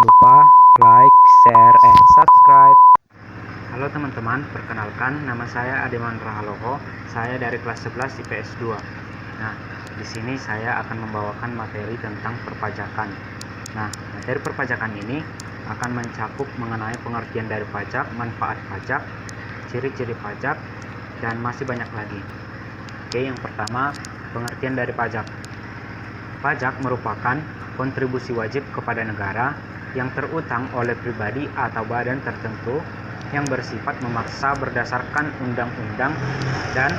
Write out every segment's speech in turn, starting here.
lupa like, share, and subscribe. Halo teman-teman, perkenalkan nama saya Ademan Rahaloho. Saya dari kelas 11 IPS 2. Nah, di sini saya akan membawakan materi tentang perpajakan. Nah, materi perpajakan ini akan mencakup mengenai pengertian dari pajak, manfaat pajak, ciri-ciri pajak, dan masih banyak lagi. Oke, yang pertama, pengertian dari pajak. Pajak merupakan kontribusi wajib kepada negara yang terutang oleh pribadi atau badan tertentu yang bersifat memaksa berdasarkan undang-undang dan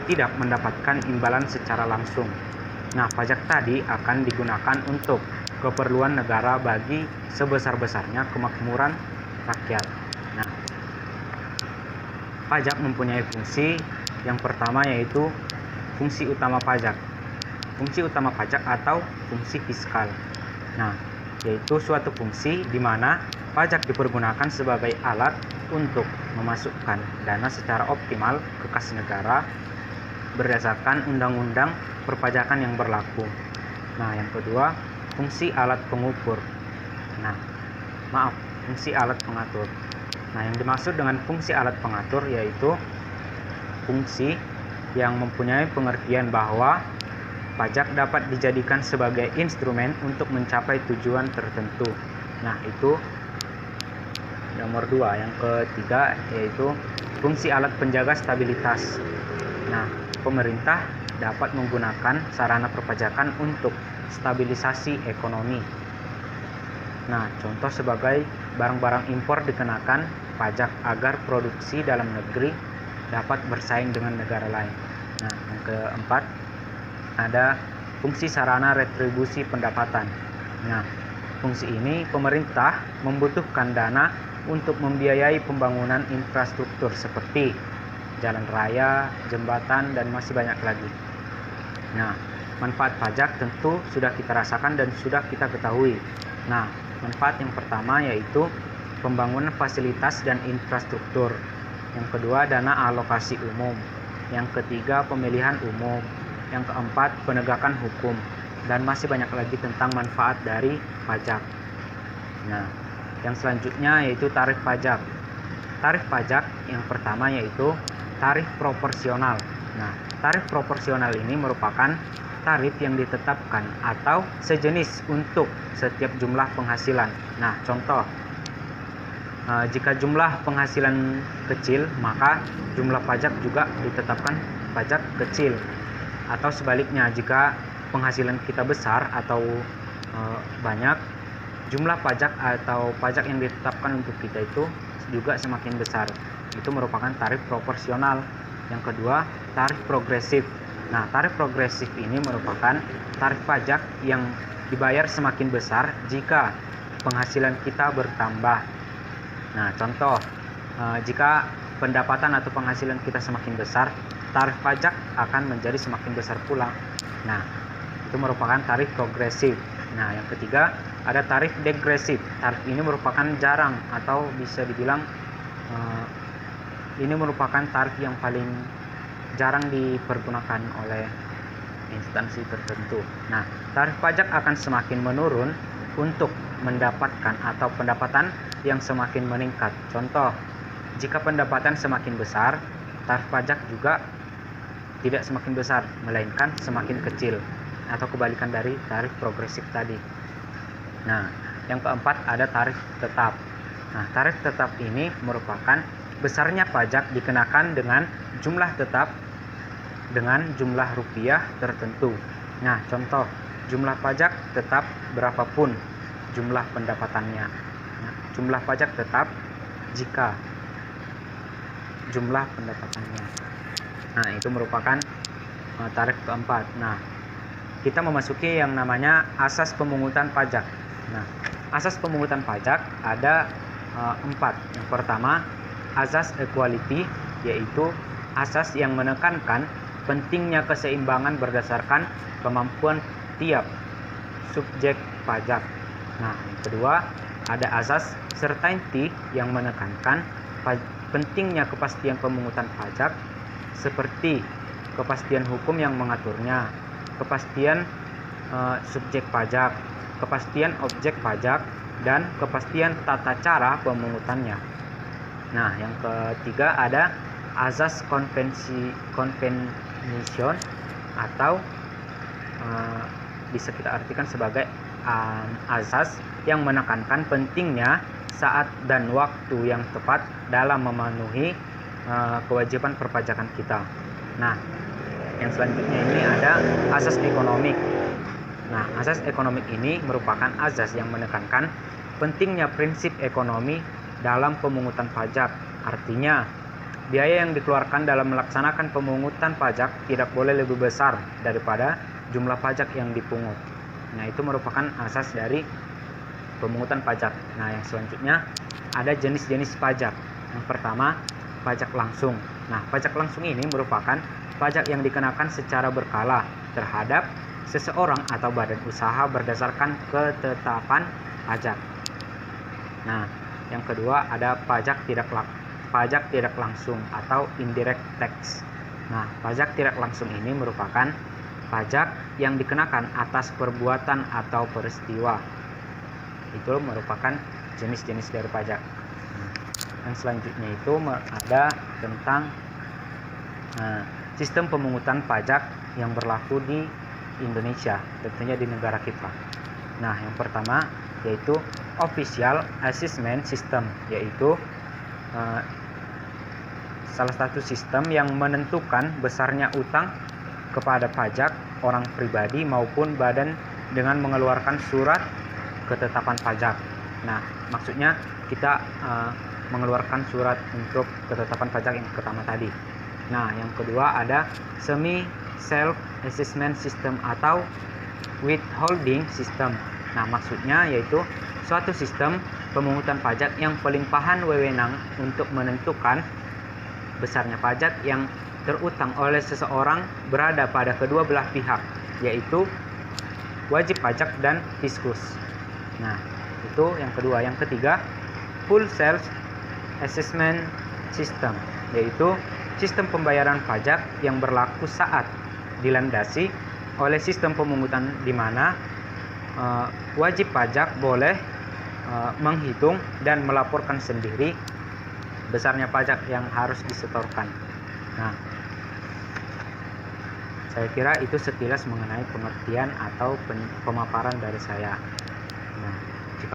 tidak mendapatkan imbalan secara langsung. Nah, pajak tadi akan digunakan untuk keperluan negara bagi sebesar-besarnya kemakmuran rakyat. Nah, pajak mempunyai fungsi yang pertama yaitu fungsi utama pajak. Fungsi utama pajak atau fungsi fiskal. Nah, yaitu suatu fungsi di mana pajak dipergunakan sebagai alat untuk memasukkan dana secara optimal ke kas negara berdasarkan undang-undang perpajakan yang berlaku. Nah, yang kedua, fungsi alat pengukur. Fungsi alat pengatur. Nah, yang dimaksud dengan fungsi alat pengatur yaitu fungsi yang mempunyai pengertian bahwa pajak dapat dijadikan sebagai instrumen untuk mencapai tujuan tertentu. Nah, itu nomor 2. Yang ketiga yaitu fungsi alat penjaga stabilitas. Nah, pemerintah dapat menggunakan sarana perpajakan untuk stabilisasi ekonomi. Nah, contoh sebagai barang-barang impor dikenakan pajak agar produksi dalam negeri dapat bersaing dengan negara lain. Nah, yang keempat ada fungsi sarana retribusi pendapatan. Nah, fungsi ini pemerintah membutuhkan dana untuk membiayai pembangunan infrastruktur seperti jalan raya, jembatan, dan masih banyak lagi. Nah, manfaat pajak tentu sudah kita rasakan dan sudah kita ketahui. Nah, manfaat yang pertama yaitu pembangunan fasilitas dan infrastruktur. Yang kedua, dana alokasi umum. Yang ketiga, pemilihan umum. Yang keempat, penegakan hukum. Dan masih banyak lagi tentang manfaat dari pajak. Nah, yang selanjutnya yaitu tarif pajak. Tarif pajak yang pertama yaitu tarif proporsional. Nah, tarif proporsional ini merupakan tarif yang ditetapkan atau sejenis untuk setiap jumlah penghasilan. Nah, contoh, jika jumlah penghasilan kecil, maka jumlah pajak juga ditetapkan pajak kecil. Atau sebaliknya, jika penghasilan kita besar atau banyak, jumlah pajak atau pajak yang ditetapkan untuk kita itu juga semakin besar. Itu merupakan tarif proporsional. Yang kedua, tarif progresif. Nah, tarif progresif ini merupakan tarif pajak yang dibayar semakin besar jika penghasilan kita bertambah. Nah, contoh, jika pendapatan atau penghasilan kita semakin besar, tarif pajak akan menjadi semakin besar pula. Nah, itu merupakan tarif progresif. Nah, yang ketiga ada tarif degresif. Tarif ini merupakan jarang atau bisa dibilang ini merupakan tarif yang paling jarang dipergunakan oleh instansi tertentu. Nah, tarif pajak akan semakin menurun untuk mendapatkan atau pendapatan yang semakin meningkat. Contoh, jika pendapatan semakin besar, tarif pajak juga tidak semakin besar, melainkan semakin kecil, atau kebalikan dari tarif progresif tadi. Nah, yang keempat ada tarif tetap. Nah, tarif tetap ini merupakan besarnya pajak dikenakan dengan jumlah tetap dengan jumlah rupiah tertentu. Nah, contoh, jumlah pajak tetap berapapun jumlah pendapatannya. Nah, jumlah pajak tetap jika jumlah pendapatannya. Nah, itu merupakan tarif keempat. Nah, kita memasuki yang namanya asas pemungutan pajak. Nah, asas pemungutan pajak ada 4. Yang pertama, asas equality, yaitu asas yang menekankan pentingnya keseimbangan berdasarkan kemampuan tiap subjek pajak. Nah, yang kedua, ada asas certainty yang menekankan pentingnya kepastian pemungutan pajak seperti kepastian hukum yang mengaturnya, kepastian subjek pajak, kepastian objek pajak, dan kepastian tata cara pemungutannya. Nah, yang ketiga ada azas convention atau bisa kita artikan sebagai azas yang menekankan pentingnya saat dan waktu yang tepat dalam memenuhi kewajiban perpajakan kita. Nah, yang selanjutnya ini ada asas ekonomik. Nah, asas ekonomik ini merupakan azas yang menekankan pentingnya prinsip ekonomi dalam pemungutan pajak. Artinya, biaya yang dikeluarkan dalam melaksanakan pemungutan pajak tidak boleh lebih besar daripada jumlah pajak yang dipungut. Nah, itu merupakan asas dari pemungutan pajak. Nah, yang selanjutnya ada jenis-jenis pajak. Yang pertama, pajak langsung. Nah, pajak langsung ini merupakan pajak yang dikenakan secara berkala terhadap seseorang atau badan usaha berdasarkan ketetapan pajak. Nah, yang kedua ada pajak tidak langsung atau indirect tax. Nah, pajak tidak langsung ini merupakan pajak yang dikenakan atas perbuatan atau peristiwa. Itu merupakan jenis-jenis dari pajak. Yang selanjutnya itu ada tentang sistem pemungutan pajak yang berlaku di Indonesia, tentunya di negara kita. Nah, yang pertama yaitu Official Assessment System, yaitu salah satu sistem yang menentukan besarnya utang kepada pajak orang pribadi maupun badan dengan mengeluarkan surat ketetapan pajak. Nah, maksudnya kita mengeluarkan surat untuk ketetapan pajak yang pertama tadi. Nah, yang kedua ada Semi Self Assessment System atau Withholding System. Nah, maksudnya yaitu suatu sistem pemungutan pajak yang pelimpahan wewenang untuk menentukan besarnya pajak yang terutang oleh seseorang berada pada kedua belah pihak, yaitu wajib pajak dan fiskus. Nah, itu yang kedua. Yang ketiga, Full Self Assessment System, yaitu sistem pembayaran pajak yang berlaku saat dilandasi oleh sistem pemungutan di mana wajib pajak boleh menghitung dan melaporkan sendiri besarnya pajak yang harus disetorkan. Nah, saya kira itu sekilas mengenai pengertian atau pemaparan dari saya.